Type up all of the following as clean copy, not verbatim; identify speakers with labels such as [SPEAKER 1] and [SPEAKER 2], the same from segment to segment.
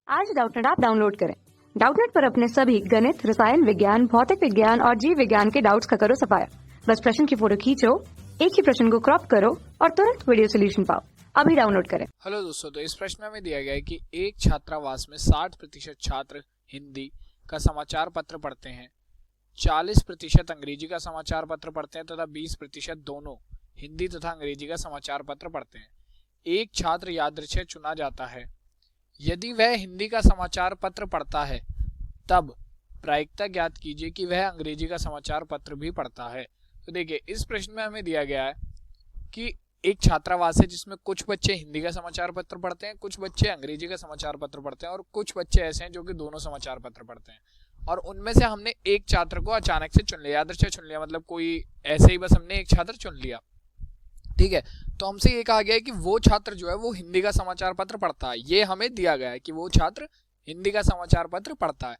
[SPEAKER 1] आज Doubtnut app download करें। Doubtnut पर अपने सभी गणित, रसायन विज्ञान, भौतिक विज्ञान और जीव विज्ञान के डाउट्स का करो सफाया। बस प्रश्न की फोटो खींचो, एक ही प्रश्न को क्रॉप करो और तुरंत वीडियो सोल्यूशन पाओ। अभी डाउनलोड करें।
[SPEAKER 2] हेलो दोस्तों, तो इस प्रश्न में हमें दिया गया है कि एक छात्रावास में 60% छात्र हिंदी का समाचार पत्र पढ़ते हैं, 40% अंग्रेजी का समाचार पत्र पढ़ते हैं तथा 20% दोनों हिंदी तथा अंग्रेजी का समाचार पत्र पढ़ते हैं। एक छात्र यादृच्छिक चुना जाता है। यदि वह हिंदी का समाचार पत्र पढ़ता है तब प्रायिकता ज्ञात कीजिए कि वह अंग्रेजी का समाचार पत्र भी पढ़ता है। तो देखिए, इस प्रश्न में हमें दिया गया है कि एक छात्रावास है जिसमें कुछ बच्चे हिंदी का समाचार पत्र पढ़ते हैं, कुछ बच्चे अंग्रेजी का समाचार पत्र पढ़ते हैं और कुछ बच्चे ऐसे हैं जो कि दोनों समाचार पत्र पढ़ते हैं। और उनमें से हमने एक छात्र को अचानक से चुन लिया, यादृच्छिक चुन लिया, मतलब कोई ऐसे ही बस हमने एक छात्र चुन लिया। ठीक है, तो हमसे ये कहा गया है कि वो छात्र जो है वो हिंदी का समाचार पत्र पढ़ता है। ये हमें दिया गया है कि वो छात्र हिंदी का समाचार पत्र पढ़ता है,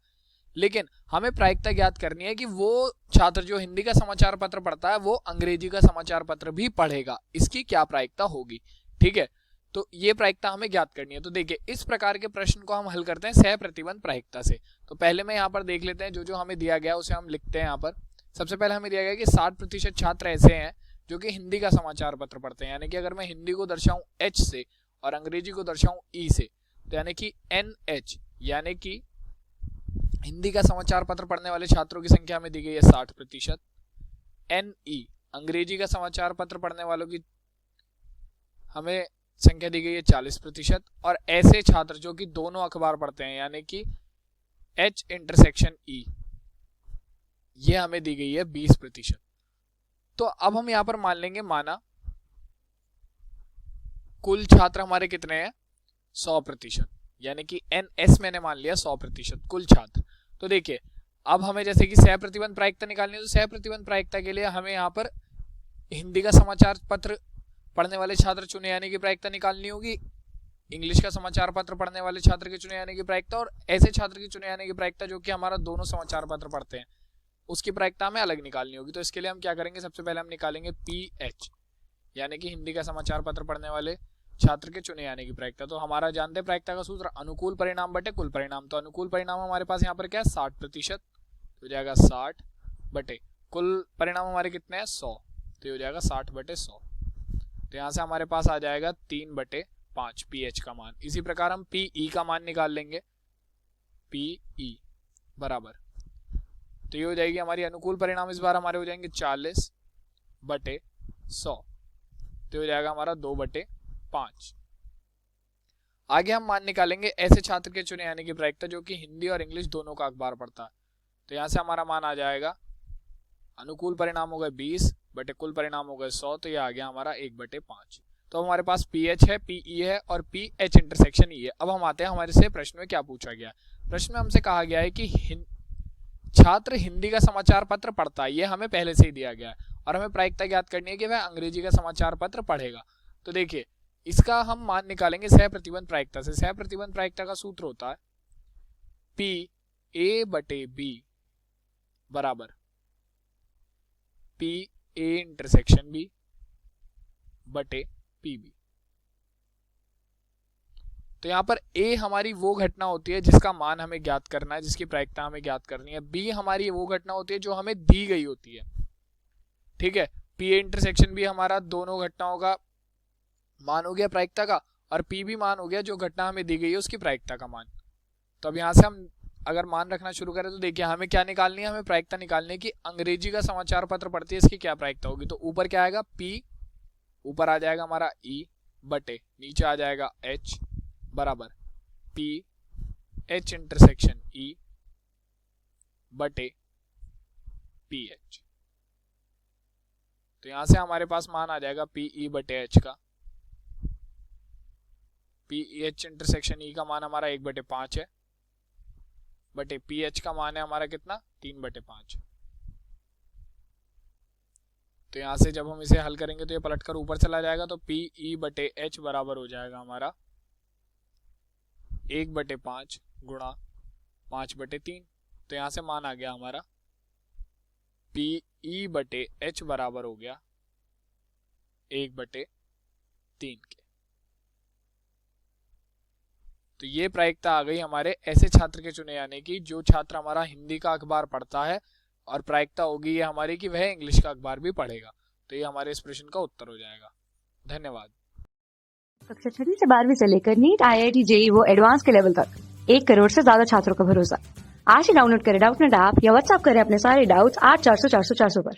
[SPEAKER 2] लेकिन हमें प्रायिकता ज्ञात करनी है कि वो छात्र जो हिंदी का समाचार पत्र पढ़ता है वो अंग्रेजी का समाचार पत्र भी पढ़ेगा। इसकी क्या प्रायिकता होगी? ठीक है, तो ये प्रायिकता हमें ज्ञात करनी है। तो देखिए, इस प्रकार के प्रश्न को हम हल करते हैं सह प्रतिबंध प्रायिकता से। तो पहले मैं यहाँ पर देख लेते हैं जो जो हमें दिया गया उसे हम लिखते हैं यहाँ पर। सबसे पहले हमें दिया गया कि 60% छात्र ऐसे हैं जो कि हिंदी का समाचार पत्र पढ़ते हैं। यानी कि अगर मैं हिंदी को दर्शाऊं H से और अंग्रेजी को दर्शाऊं E से, तो यानी कि NH, यानी कि हिंदी का समाचार पत्र पढ़ने वाले छात्रों की संख्या हमें दी गई है 60%। NE, अंग्रेजी का समाचार पत्र पढ़ने वालों की हमें संख्या दी गई है 40%। और ऐसे छात्र जो कि दोनों अखबार पढ़ते हैं, यानी कि H/E, ये हमें दी गई है 20%। तो अब हम यहां पर मान लेंगे, माना कुल छात्र हमारे कितने हैं? 100%, यानी कि NS मैंने मान लिया 100% कुल छात्र। तो देखिए, अब हमें जैसे कि सह प्रतिबंध प्रायिकता निकालनी है, तो सह प्रतिबंध प्रायिकता के लिए हमें यहाँ पर हिंदी का समाचार पत्र पढ़ने वाले छात्र चुने यानी कि प्रायिकता निकालनी होगी, इंग्लिश का समाचार पत्र पढ़ने वाले छात्र की चुने यानी कि प्रायिकता, और ऐसे छात्र की चुने यानी कि प्रायिकता जो कि हमारा दोनों समाचार पत्र पढ़ते हैं उसकी प्रायिकता हमें अलग निकालनी होगी। तो इसके लिए हम क्या करेंगे, सबसे पहले हम निकालेंगे PH, यानी कि हिंदी का समाचार पत्र पढ़ने वाले छात्र के चुने यानी कि प्रायिकता। तो हमारा जानते हैं प्रायिकता का सूत्र, अनुकूल परिणाम बटे कुल परिणाम। तो अनुकूल परिणाम हमारे पास यहाँ पर क्या है? 60%, तो हो जाएगा 60 बटे कुल परिणाम हमारे कितने हैं? 100, तो हो जाएगा 60/100। तो यहाँ से हमारे पास आ जाएगा 3/5 PH का मान। इसी प्रकार हम PE का मान निकाल लेंगे, PE बराबर, तो ये हो जाएगी हमारी अनुकूल परिणाम इस बार हमारे हो जाएंगे 40/100, तो हो जाएगा हमारा 2/5। आगे हम मान निकालेंगे ऐसे छात्र के चुने यानी कि प्रायिकता जो कि हिंदी और इंग्लिश दोनों का अखबार पढ़ता है। तो यहाँ से हमारा मान आ जाएगा, अनुकूल परिणाम हो गए 20 बटे कुल परिणाम हो गए 100, तो ये आ गया हमारा 1/5। तो हमारे पास PH है, PE है और PH/E है। अब हम आते हैं हमारे से प्रश्न में क्या पूछा गया। प्रश्न में हमसे कहा गया है कि छात्र हिंदी का समाचार पत्र पढ़ता है, ये हमें पहले से ही दिया गया है, और हमें प्रायिकता ज्ञात करनी है कि वह अंग्रेजी का समाचार पत्र पढ़ेगा। तो देखिए, इसका हम मान निकालेंगे सह प्रतिबंध प्रायिकता से। सह प्रतिबंध प्रायिकता का सूत्र होता है PA/B बराबर PA/B बटे PB। तो यहाँ पर A हमारी वो घटना होती है जिसका मान हमें ज्ञात करना है, जिसकी प्रायिकता हमें ज्ञात करनी है। B हमारी वो घटना होती है जो हमें दी गई होती है। ठीक है, PA/B हमारा दोनों घटनाओं का मान हो गया प्रायिकता का, और PB मान हो गया जो घटना हमें दी गई है उसकी प्रायिकता का मान। तो अब यहाँ से हम अगर मान रखना शुरू करें तो देखिए, हमें क्या निकालनी है? हमें प्रायिकता निकालनी है कि अंग्रेजी का समाचार पत्र पढ़ती है, इसकी क्या प्रायिकता होगी। तो ऊपर क्या आएगा? P, ऊपर आ जाएगा हमारा E बटे नीचे आ जाएगा H बराबर PH/E बटे PH। तो यहां से हमारे पास मान आ जाएगा PE बटे H का। PH/E का मान हमारा 1/5 है, बटे PH का मान है हमारा कितना? 3/5। तो यहां से जब हम इसे हल करेंगे तो ये पलटकर ऊपर चला जाएगा, तो PE बटे H बराबर हो जाएगा हमारा 1/5 गुणा 5/3। तो यहां से मान आ गया हमारा PE बटे H बराबर हो गया 1/3 के। तो ये प्रायिकता आ गई हमारे ऐसे छात्र के चुने जाने की जो छात्र हमारा हिंदी का अखबार पढ़ता है, और प्रायिकता होगी ये हमारी कि वह इंग्लिश का अखबार भी पढ़ेगा। तो ये हमारे इस प्रश्न का उत्तर हो जाएगा। धन्यवाद।
[SPEAKER 1] कक्षा 6 से 12वीं से लेकर नीट, IIT, JEE वो एडवांस के लेवल तक 1 करोड़ से ज्यादा छात्रों का भरोसा। आज ही डाउनलोड करें डाउटनेट ऐप या व्हाट्सएप करें अपने सारे डाउट्स 8400 400 400 पर।